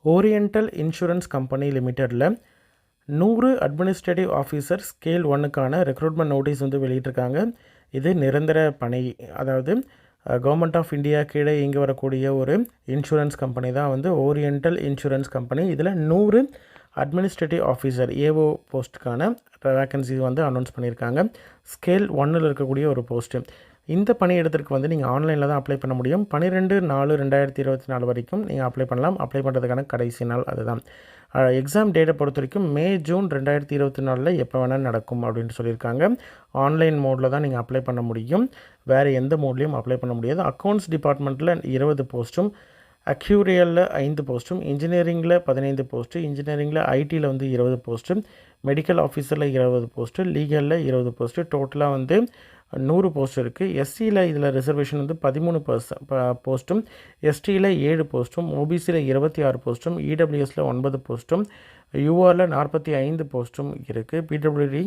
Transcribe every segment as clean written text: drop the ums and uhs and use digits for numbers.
Oriental insurance company லிமிட்டெடில் 100 administrative officer scale 1க்கான recruitment notice வந்து வெளியிட்டிருக்காங்க. இது நிரந்தர பணி, அதாவது கவர்மெண்ட் ஆஃப் இந்தியா கீழே இயங்கி வரக்கூடிய ஒரு இன்சூரன்ஸ் கம்பெனி தான் வந்து ஓரியண்டல் இன்சூரன்ஸ் கம்பெனி. இதில் 100 அட்மினிஸ்ட்ரேட்டிவ் ஆஃபீஸர் ஏஓ போஸ்ட்டுக்கான வேக்கன்சி வந்து அனௌன்ஸ் பண்ணியிருக்காங்க. ஸ்கேல் 1ல் இருக்கக்கூடிய ஒரு போஸ்ட்டு. இந்த பணியிடத்திற்கு வந்து நீங்கள் ஆன்லைனில் தான் அப்ளை பண்ண முடியும். 12/4/2024 வரைக்கும் நீங்கள் அப்ளை பண்ணலாம். அப்ளை பண்ணுறதுக்கான கடைசி நாள் அதுதான். எக்ஸாம் டேட்டை பொறுத்த வரைக்கும் மே ஜூன் 2024 எப்போ வேணால் நடக்கும் அப்படின்னு சொல்லியிருக்காங்க. ஆன்லைன் மோடில் தான் நீங்கள் அப்ளை பண்ண முடியும். வேறு எந்த மோட்லேயும் அப்ளை பண்ண முடியாது. அக்கௌண்ட்ஸ் டிபார்ட்மெண்ட்டில் 20 போஸ்ட்டும், அக்யூரியலில் 5 போஸ்ட்டும், இன்ஜினியரிங்கில் 15 போஸ்ட்டு, இன்ஜினியரிங்கில் ஐடியில் வந்து 20 போஸ்ட்டு, மெடிக்கல் ஆஃபீஸரில் 20 போஸ்ட்டு, லீகலில் 20 போஸ்ட்டு, டோட்டலாக வந்து 100 போஸ்ட் இருக்குது. எஸ்சியில் இதில் ரிசர்வேஷன் வந்து 13 போஸ்ட்டும், எஸ்டியில் 7 போஸ்ட்டும், ஓபிசியில் 26 போஸ்ட்டும், இடபிள்யூஎஸில் 9 போஸ்ட்டும், யூஆரில் 45 போஸ்ட்டும் இருக்குது. PWD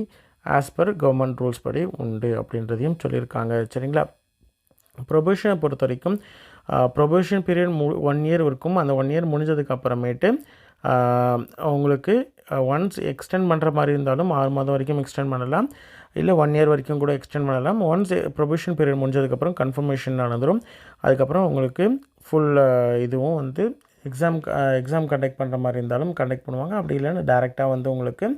as per government rules படி உண்டு அப்படின்றதையும் சொல்லியிருக்காங்க. சரிங்களா? ப்ரொபேஷனை பொறுத்த வரைக்கும் ப்ரொபேஷன் பீரியட் 1 இயர் இருக்கும். அந்த 1 இயர் முடிஞ்சதுக்கு அப்புறமேட்டு உங்களுக்கு ஒன்ஸ் எக்ஸ்டெண்ட் பண்ணுற மாதிரி இருந்தாலும் 6 மாதம் வரைக்கும் எக்ஸ்டெண்ட் பண்ணலாம், இல்லை 1 இயர் வரைக்கும் கூட எக்ஸ்டெண்ட் பண்ணலாம். ஒன்ஸ் ப்ரொபேஷன் பீரியட் முடிஞ்சதுக்கப்புறம் கன்ஃபர்மேஷன் நடந்துடும். அதுக்கப்புறம் உங்களுக்கு ஃபுல் இதுவும் வந்து எக்ஸாம் கண்டக்ட் பண்ணுற மாதிரி இருந்தாலும் கண்டக்ட் பண்ணுவாங்க. அப்படி இல்லைன்னா டேரெக்டாக வந்து உங்களுக்கு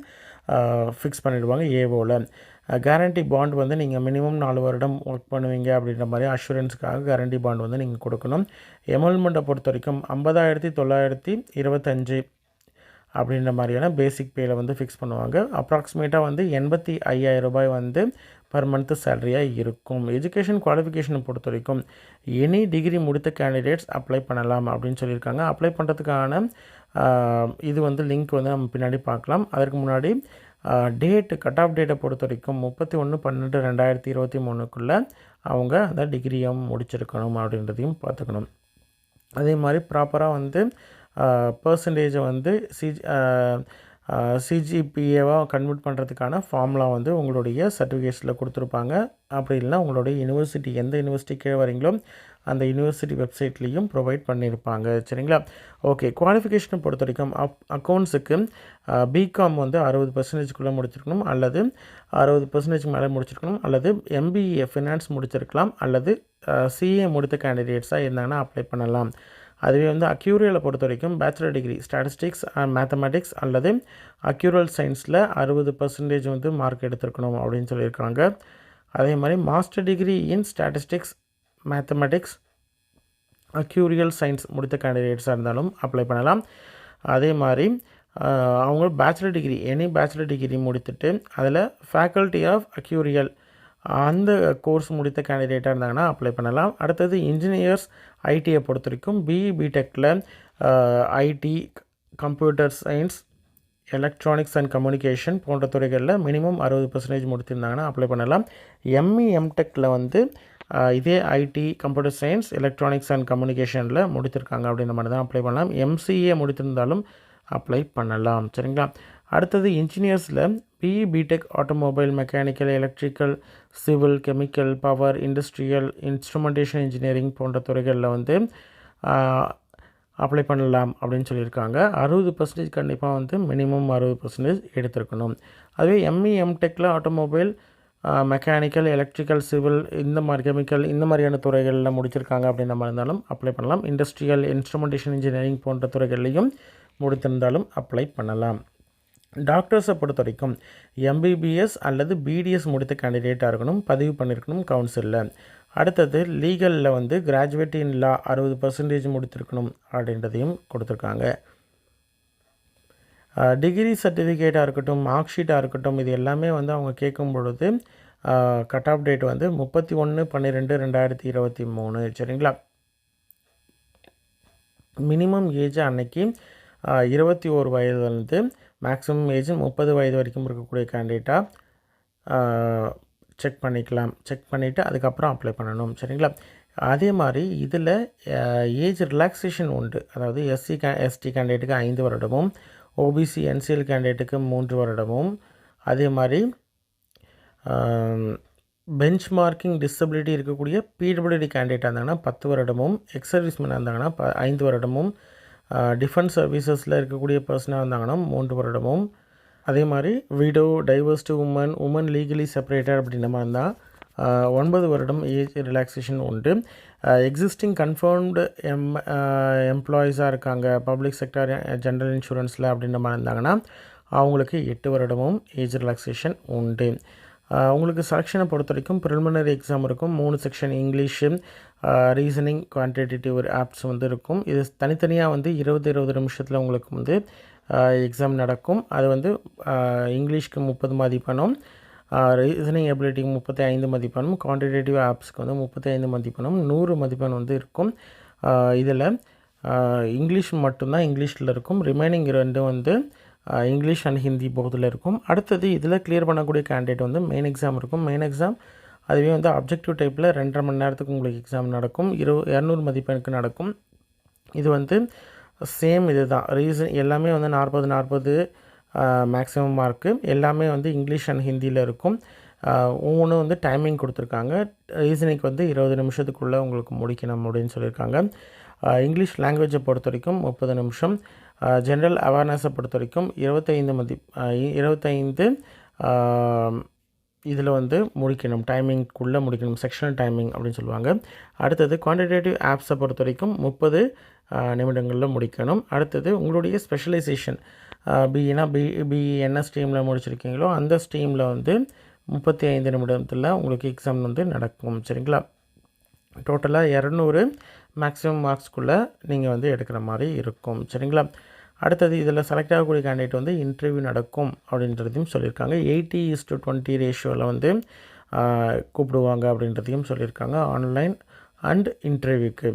ஃபிக்ஸ் பண்ணிவிடுவாங்க ஏஓவில். கேரண்டி பாண்ட் வந்து நீங்கள் மினிமம் 4 வருடம் ஒர்க் பண்ணுவீங்க அப்படின்ற மாதிரி அஷூரன்ஸுக்காக கேரண்டி பாண்ட் வந்து நீங்கள் கொடுக்கணும். எமல்மெண்ட்டை பொறுத்த வரைக்கும் 50,925 அப்படின்ற மாதிரியான பேசிக் பேயில் வந்து ஃபிக்ஸ் பண்ணுவாங்க. அப்ராக்சிமேட்டாக வந்து 85,000 ரூபாய் வந்து பர் மந்த்து சேலரியாக இருக்கும். எஜுகேஷன் குவாலிஃபிகேஷனை பொறுத்த வரைக்கும் எனி டிகிரி முடித்த கேண்டிடேட்ஸ் அப்ளை பண்ணலாம் அப்படின்னு சொல்லியிருக்காங்க. அப்ளை பண்ணுறதுக்கான இது வந்து லிங்க் வந்து நம்ம பின்னாடி பார்க்கலாம். அதற்கு முன்னாடி கட் ஆஃப் டேட்டை பொறுத்த வரைக்கும் 31/12/2023 அவங்க அந்த டிகிரியும் முடிச்சிருக்கணும் அப்படின்றதையும் பார்த்துக்கணும். அதே மாதிரி ப்ராப்பராக வந்து பர்சன்டேஜை வந்து சிஜிபிஏவாக கன்வெர்ட் பண்ணுறதுக்கான ஃபார்ம்லாம் வந்து உங்களுடைய சர்டிஃபிகேட்ஸில் கொடுத்துருப்பாங்க. அப்படி இல்லைனா உங்களுடைய யூனிவர்சிட்டி எந்த யூனிவர்சிட்டி கீழே வரீங்களோ அந்த யூனிவர்சிட்டி வெப்சைட்லேயும் ப்ரொவைட் பண்ணியிருப்பாங்க. சரிங்களா? ஓகே. குவாலிஃபிகேஷனை பொறுத்த வரைக்கும் அக்கௌண்ட்ஸுக்கு பிகாம் வந்து 60% முடிச்சிருக்கணும், அல்லது 60% மேலே முடிச்சிருக்கணும், அல்லது எம்பிஏ ஃபினான்ஸ் முடிச்சிருக்கலாம், அல்லது சிஏ முடித்த கேண்டிடேட்ஸாக இருந்தாங்கன்னா அப்ளை பண்ணலாம். அதுவே வந்து அக்யூரியலை பொறுத்த வரைக்கும் bachelor degree statistics and mathematics அல்லது அக்யூரல் சயின்ஸில் 60% வந்து மார்க் எடுத்திருக்கணும் அப்படின்னு சொல்லியிருக்காங்க. அதே மாதிரி master degree in statistics, mathematics, actuarial science முடித்த கேண்டிடேட்ஸாக இருந்தாலும் அப்ளை பண்ணலாம். அதே மாதிரி அவங்க பேச்சுலர் டிகிரி பேச்சுலர் டிகிரி முடித்துட்டு அதில் ஃபேக்கல்ட்டி ஆஃப் அக்யூரியல் அந்த கோர்ஸ் முடித்த கேண்டிடேட்டாக இருந்தாங்கன்னா அப்ளை பண்ணலாம். அடுத்தது இன்ஜினியர்ஸ் ஐடியை பொறுத்த வரைக்கும் பிஇ பிடெக்கில் IT, computer science, electronics and communication போன்ற துறைகளில் மினிமம் 60% முடித்திருந்தாங்கன்னா அப்ளை பண்ணலாம். எம்இ எம்டெக்கில் வந்து இதே IT, computer science, electronics and கம்யூனிகேஷனில் முடித்திருக்காங்க அப்படின்ற மாதிரி தான் அப்ளை பண்ணலாம். எம்சிஏ முடித்திருந்தாலும் அப்ளை பண்ணலாம். சரிங்களா? அடுத்தது இன்ஜினியர்ஸில் BE BTech automobile, mechanical, electrical, civil, chemical, power, industrial, instrumentation engineering போன்ற துறைகளில் வந்து அப்ளை பண்ணலாம் அப்படின்னு சொல்லியிருக்காங்க. 60% கண்டிப்பாக வந்து மினிமம் 60% எடுத்திருக்கணும். அதுவே எம்இ எம்டெக்கில் ஆட்டோமொபைல், மெக்கானிக்கல், எலக்ட்ரிக்கல், சிவில், இந்த மாதிரி கெமிக்கல், இந்த மாதிரியான துறைகளில் முடிச்சிருக்காங்க அப்படின்ற மாதிரி இருந்தாலும் அப்ளை பண்ணலாம். இண்டஸ்ட்ரியல், இன்ஸ்ட்ருமெண்டேஷன் இன்ஜினியரிங் போன்ற துறைகள்லையும் முடித்திருந்தாலும் அப்ளை பண்ணலாம். டாக்டர்ஸை பொறுத்த வரைக்கும் எம்பிபிஎஸ் அல்லது பிடிஎஸ் முடித்த கேண்டிடேட்டாக இருக்கணும், பதிவு பண்ணியிருக்கணும் கவுன்சிலில். அடுத்தது லீகலில் வந்து கிராஜுவேட் இன் லா 60% முடித்திருக்கணும் அப்படின்றதையும் கொடுத்துருக்காங்க. டிகிரி சர்டிஃபிகேட்டாக இருக்கட்டும், மார்க் ஷீட்டாக இருக்கட்டும், இது எல்லாமே வந்து அவங்க கேட்கும் பொழுது கட் ஆஃப் டேட் வந்து 31/12/2023. சரிங்களா? மினிமம் ஏஜ் அன்னைக்கு 21 வயதுலேருந்து மேக்ஸிமம் ஏஜ் 30 வயது வரைக்கும் இருக்கக்கூடிய கேண்டிடேட்டாக செக் பண்ணிவிட்டு அதுக்கப்புறம் அப்ளை பண்ணணும். சரிங்களா? அதே மாதிரி இதில் ஏஜ் ரிலாக்ஸேஷன் உண்டு. அதாவது எஸ்டி கேண்டிடேட்டுக்கு 5 வருடமும், ஓபிசி என்சிஎல் கேண்டிடேட்டுக்கு 3 வருடமும், அதே மாதிரி பெஞ்ச் மார்க்கிங் டிசபிலிட்டி இருக்கக்கூடிய பிடபிள்யூடி கேண்டிடேட்டாக இருந்தாங்கன்னா 10 வருடமும், எக்ஸ் சர்வீஸ்மேனாக இருந்தாங்கன்னா 5 வருடமும், டிஃபென்ஸ் சர்வீசஸில் இருக்கக்கூடிய பர்சனாக இருந்தாங்கன்னா 3 வருடமும், அதே மாதிரி widow, divorced woman legally separated அப்படின்ற மாதிரி இருந்தால் 9 வருடம் ஏஜ் ரிலாக்ஸேஷன் உண்டு. எக்ஸிஸ்டிங் கன்ஃபர்ம்டு எம்ப்ளாயீஸாக இருக்காங்க பப்ளிக் செக்டர் ஜென்ரல் இன்சூரன்ஸில் அப்படின்ற மாதிரி இருந்தாங்கன்னா அவங்களுக்கு 8 வருடமும் ஏஜ் ரிலாக்ஸேஷன் உண்டு. உங்களுக்கு செலெக்ஷனை பொறுத்த வரைக்கும் ப்ரிலிமினரி எக்ஸாம் இருக்கும். 3 section English, reasoning, quantitative apps வந்து இருக்கும். இது தனித்தனியாக வந்து 20 நிமிஷத்தில் உங்களுக்கு வந்து எக்ஸாம் நடக்கும். அது வந்து இங்கிலீஷ்க்கு 30 மதிப்பெண்ணும், ரீசனிங் எபிலிட்டிக்கு 35 மதிப்பெண்ணும், குவான்டிடேட்டிவ் ஆப்ஸ்க்கு வந்து 35 மதிப்பெண்ணும், 100 மதிப்பெண் வந்து இருக்கும். இதில் இங்கிலீஷ் மட்டும்தான் இங்கிலீஷில் இருக்கும். ரிமைனிங் 2 வந்து இங்கிலீஷ் அண்ட் ஹிந்தி போதில் இருக்கும். அடுத்தது இதில் கிளியர் பண்ணக்கூடிய கேண்டிடேட் வந்து மெயின் எக்ஸாம் இருக்கும். மெயின் எக்ஸாம் அதுவே வந்து அப்ஜெக்டிவ் டைப்பில் 2.5 மணி நேரத்துக்கு உங்களுக்கு எக்ஸாம் நடக்கும். 200 மதிப்பெண்ணுக்கு நடக்கும். இது வந்து சேம் இது தான். எல்லாமே வந்து 40 மேக்ஸிமம் மார்க்கு. எல்லாமே வந்து இங்கிலீஷ் அண்ட் ஹிந்தியில் இருக்கும். ஒவ்வொன்றும் வந்து டைமிங் கொடுத்துருக்காங்க. ரீசனிங்க்கு வந்து 20 நிமிஷத்துக்குள்ளே உங்களுக்கு முடிக்கணும் அப்படின்னு சொல்லியிருக்காங்க. இங்கிலீஷ் லாங்குவேஜை பொறுத்த வரைக்கும் 30 நிமிஷம். ஜென்ரல் அவேர்னஸை பொறுத்த வரைக்கும் 25 இதில் வந்து முடிக்கணும், டைமிங்குள்ளே முடிக்கணும், செக்ஷனல் டைமிங் அப்படின்னு சொல்லுவாங்க. அடுத்தது குவான்டிடேட்டிவ் ஆப்ஸை பொறுத்த வரைக்கும் 30 நிமிடங்களில் முடிக்கணும். அடுத்தது உங்களுடைய ஸ்பெஷலைசேஷன் பிஇ என்ன ஸ்ட்ரீமில் முடிச்சிருக்கீங்களோ அந்த ஸ்ட்ரீமில் வந்து 35 நிமிடத்தில் உங்களுக்கு எக்ஸாம் வந்து நடக்கும். சரிங்களா? டோட்டலாக 200 மேக்ஸிமம் மார்க்ஸ்க்குள்ளே நீங்கள் வந்து எடுக்கிற மாதிரி இருக்கும். சரிங்களா? அடுத்தது இதில் செலக்ட் ஆகக்கூடிய கேண்டிடேட் வந்து இன்டர்வியூ நடக்கும் அப்படின்றதையும் சொல்லியிருக்காங்க. 80:20 ரேஷியோவில் வந்து கூப்பிடுவாங்க அப்படின்றதையும் சொல்லியிருக்காங்க ஆன்லைன் அண்ட் இன்டர்வியூக்கு.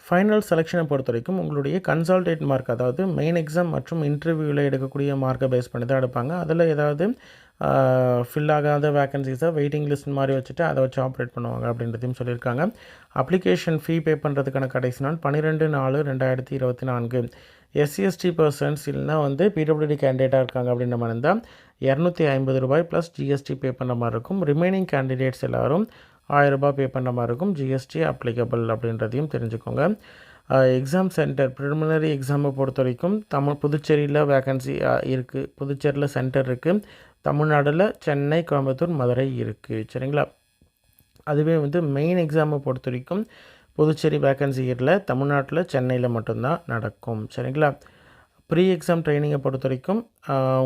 ஃபைனல் செலெக்ஷனை பொறுத்த வரைக்கும் உங்களுடைய கன்சால்டேட் மார்க், அதாவது மெயின் எக்ஸாம் மற்றும் இன்டர்வியூவில் எடுக்கக்கூடிய மார்க்கை பேஸ் பண்ணி தான் எடுப்பாங்க. அதில் ஏதாவது ஃபில் ஆகாத வேக்கன்சிஸை வெயிட்டிங் லிஸ்ட் மாதிரி வச்சுட்டு அதை வச்சு ஆப்ரேட் பண்ணுவாங்க அப்படின்றதையும் சொல்லியிருக்காங்க. அப்ளிகேஷன் ஃபீ பே பண்ணுறதுக்கான கடைசி நாள் 12/4/2024. எஸ்சிஎஸ்டி பர்சன்ஸ் இல்லைனா வந்து பிடபிள்யூடி கேண்டிடேட்டாக இருக்காங்க அப்படின்ற மாதிரி இருந்தால் ₹250 ப்ளஸ் ஜிஎஸ்டி பே பண்ணுற மாதிரி இருக்கும். ரிமைனிங் கேண்டிடேட்ஸ் எல்லோரும் ₹1000 பே பண்ணுற மாதிரி இருக்கும். ஜிஎஸ்டி அப்ளிகபிள் அப்படின்றதையும் தெரிஞ்சுக்கோங்க. எக்ஸாம் சென்டர் ப்ரிலிமினரி எக்ஸாமை பொறுத்த வரைக்கும் புதுச்சேரியில் வேக்கன்சி இருக்குது. புதுச்சேரியில் சென்டர் இருக்குது. தமிழ்நாட்டில் சென்னை, கோயம்புத்தூர், மதுரை இருக்குது. சரிங்களா? அதுவே வந்து மெயின் எக்ஸாமை பொறுத்த வரைக்கும் புதுச்சேரி வேக்கன்சி இல்லை, தமிழ்நாட்டில் சென்னையில் மட்டும்தான் நடக்கும். சரிங்களா? ப்ரீ எக்ஸாம் ட்ரைனிங்கை பொறுத்த வரைக்கும்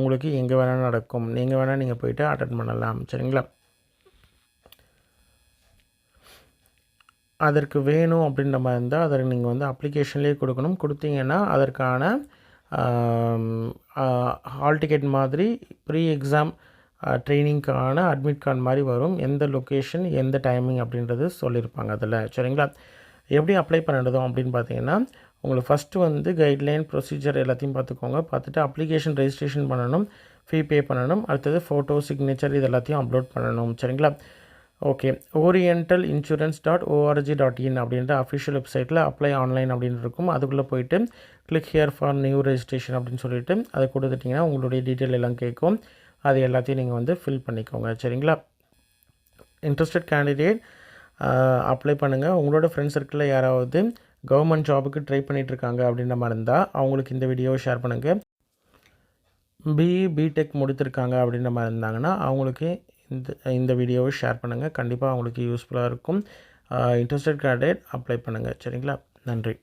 உங்களுக்கு எங்கே வேணால் நடக்கும். நீங்கள் போய்ட்டு அட்டென்ட் பண்ணலாம். சரிங்களா? அதற்கு வேணும் அப்படின்ற மாதிரி இருந்தால் அதற்கு நீங்கள் வந்து அப்ளிகேஷன்லேயே கொடுக்கணும். கொடுத்தீங்கன்னா அதற்கான ஹால் டிக்கெட் மாதிரி ப்ரீ எக்ஸாம் ட்ரைனிங்க்கான அட்மிட் கார்டு மாதிரி வரும். எந்த லொக்கேஷன், எந்த டைமிங் அப்படின்றது சொல்லியிருப்பாங்க அதில். சரிங்களா? எப்படி அப்ளை பண்ணிடுதோம் அப்படின்னு பார்த்தீங்கன்னா, உங்களுக்கு ஃபஸ்ட்டு வந்து கைட்லைன் ப்ரொசீஜர் எல்லாத்தையும் பார்த்துக்கோங்க. பார்த்துட்டு அப்ளிகேஷன் ரெஜிஸ்ட்ரேஷன் பண்ணணும், ஃபீ பே பண்ணணும். அடுத்தது ஃபோட்டோ, சிக்னேச்சர் இது எல்லாத்தையும் அப்லோட் பண்ணணும். சரிங்களா? ஓகே. orentalinsurance.org.in அப்படின்ற அஃபிஷியல் வெப்சைட்டில் அப்ளை ஆன்லைன் அப்படின்னு இருக்கும். அதுக்குள்ளே போயிட்டு click here for new registration அப்படின்னு சொல்லிவிட்டு அதை கொடுத்துட்டிங்கன்னா உங்களுடைய டீட்டெயில் எல்லாம் கேட்கும். அது எல்லாத்தையும் நீங்கள் வந்து ஃபில் பண்ணிக்கோங்க. சரிங்களா? இன்ட்ரெஸ்டட் கேண்டிடேட் அப்ளை பண்ணுங்கள். உங்களோட ஃப்ரெண்ட்ஸ் சர்க்கிளில் யாராவது கவர்மெண்ட் ஜாபுக்கு ட்ரை பண்ணிகிட்ருக்காங்க அப்படின்ற மாதிரி இருந்தால் அவங்களுக்கு இந்த வீடியோவை ஷேர் பண்ணுங்கள். பிடெக் முடித்திருக்காங்க அப்படின்ற மாதிரி இருந்தாங்கன்னா அவங்களுக்கு இந்த வீடியோவை ஷேர் பண்ணுங்கள். கண்டிப்பாக அவங்களுக்கு யூஸ்ஃபுல்லாக இருக்கும். இன்ட்ரெஸ்டட் கேண்டிடேட் அப்ளை பண்ணுங்கள். சரிங்களா? நன்றி.